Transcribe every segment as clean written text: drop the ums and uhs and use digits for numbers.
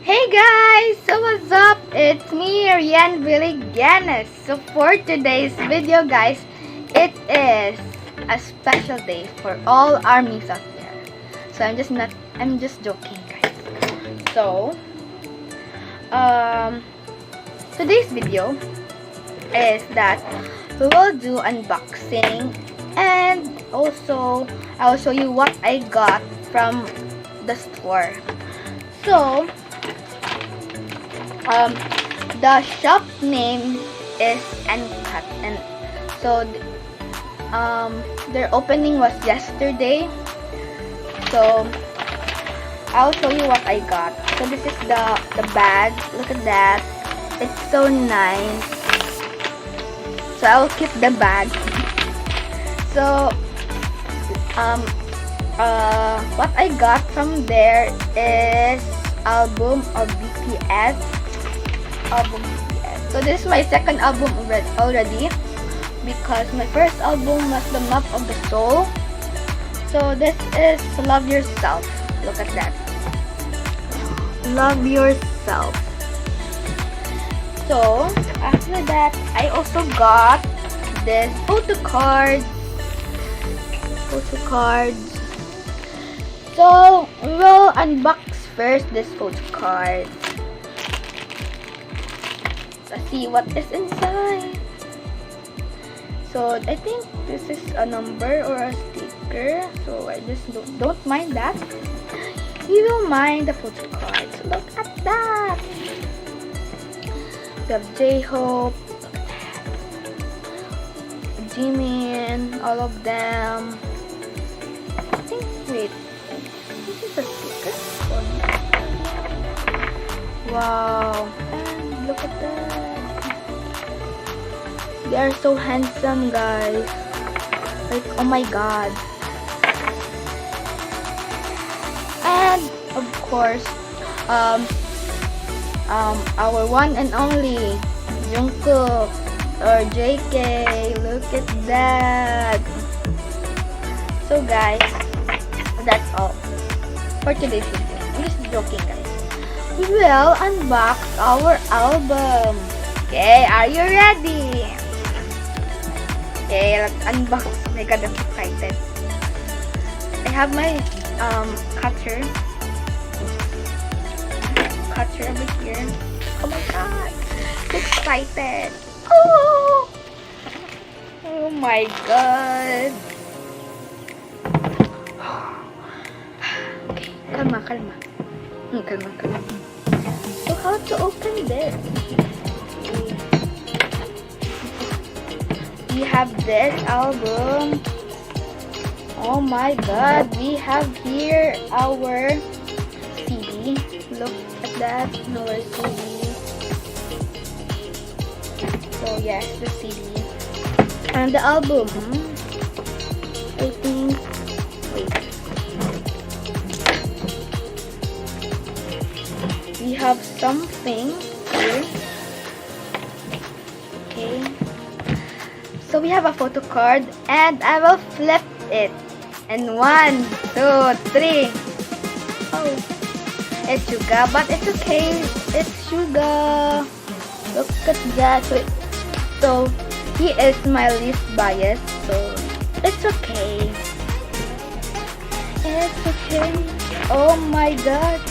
Hey guys! So what's up? It's me, Rian Villiganes. So for today's video guys, it is a special day for all armies out there. So I'm just joking guys. So today's video is that we will do unboxing, and also I'll show you what I got from the store. So the shop name is N.Cat, and so their opening was yesterday. So I'll show you what I got. So this is the bag. Look at that. It's so nice. So I'll keep the bag. So what I got from there is album of BTS. So this is my second album already, because my first album was The Map of the Soul. So this is Love Yourself. Look at that. Love Yourself. So after that, I also got this Photocards. So we'll unbox first this Photocards. Let's see what is inside. So I think this is a number or a sticker, so I just don't mind that. You will mind the Photocards. Look at that. We have J-Hope, Jimin, all of them. I think, wait, this is a sticker? Wow, and look at that. They are so handsome, guys. Like, oh my god. And of course, our one and only Jungkook or JK. Look at that. So guys, that's all for today's video. I'm just joking guys. We will unbox our album. Okay, are you ready? Okay, let's unbox. Oh my god, I'm excited. I have my cutter over here. Oh my god, I'm excited. Oh my god. Okay, kalma. Kalma. So how to open this? We have this album. Oh my god, we have here our CD. Look at that, our CD. So yes, the CD. And the album. I think, wait. We have something here. Okay. So we have a photo card, and I will flip it. And 1, 2, 3. Oh, it's Suga, but it's okay. It's Suga. Look at that. So he is my least biased, so it's okay. It's okay. Oh my god.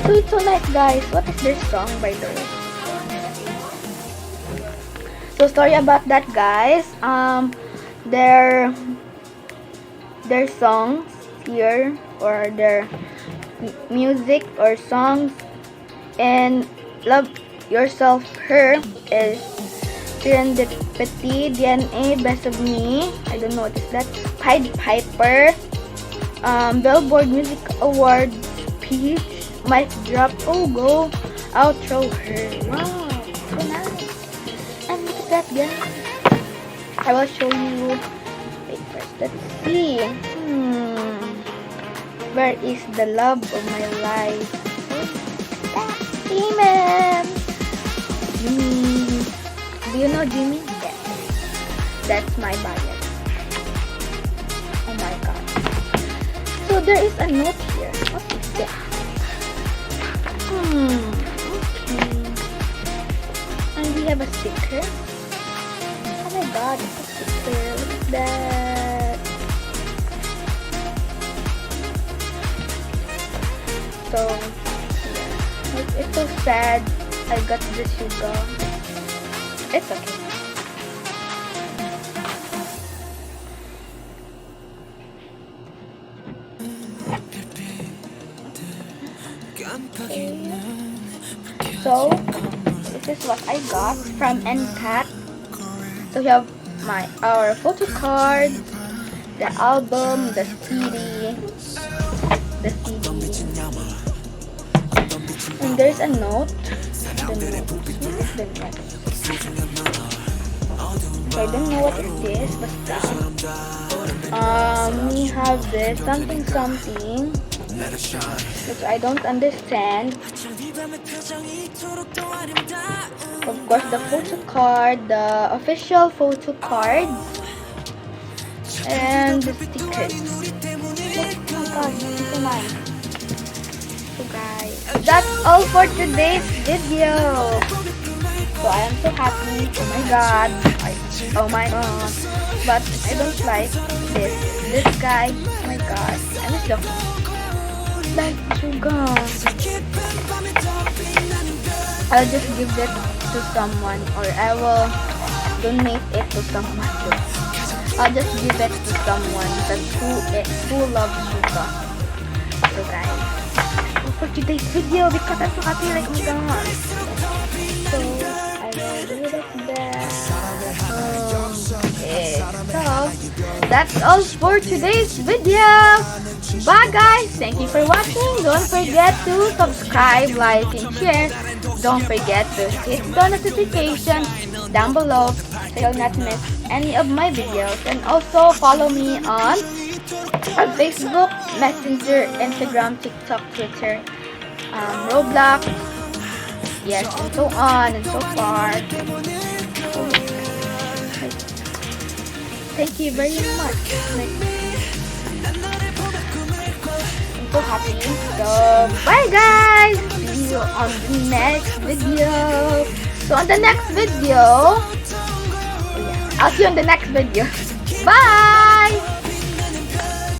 So it's so nice, guys. What is their song, by the way? So sorry about that, guys. Their songs here, or their music or songs, and Love Yourself, Her is Serendipity, DNA, Best of Me. I don't know what is that. Pied Piper, Billboard Music Awards, Peach, Mic Drop, Oh Go, Outro, Her. Wow, so nice. And look at that, guys. I will show you. Wait first, let's see. Where is the love of my life? Amen. Jimmy. Do you know Jimmy? Yes. That's my bias. Oh my god. So there is a note here. What is that? have a sticker. Oh my god, it's a sticker. Look at that. So, yeah. It's so sad. I got this sugar. It's okay. Okay. So, this is what I got from N.Cat. So we have our photo card, the album, the CD, and there's a note. So I don't know what it is, but we have this something which I don't understand. Of course, the photo card, the official photo cards, and the stickers. Oh my god, this is mine. So guys, that's all for today's video. So I am so happy. Oh my god. Oh my god. But I don't like this guy. Oh my god. I miss the like sugar. I'll just give it to someone, or I will donate it to someone. I'll just give it to someone who loves sugar. So guys, for today's video, because I'm so happy, like, oh my god. So I will do it like that. Okay, so that's all for today's video. Bye guys, thank you for watching. Don't forget to subscribe, like, and share. Don't forget to hit the notification down below so you'll not miss any of my videos. And also follow me on Facebook, Messenger, Instagram, TikTok, Twitter, Roblox, yes, and so on and so forth. Thank you very much. I'm so happy. So bye guys. See you on the next video. So on the next video, I'll see you on the next video. Bye.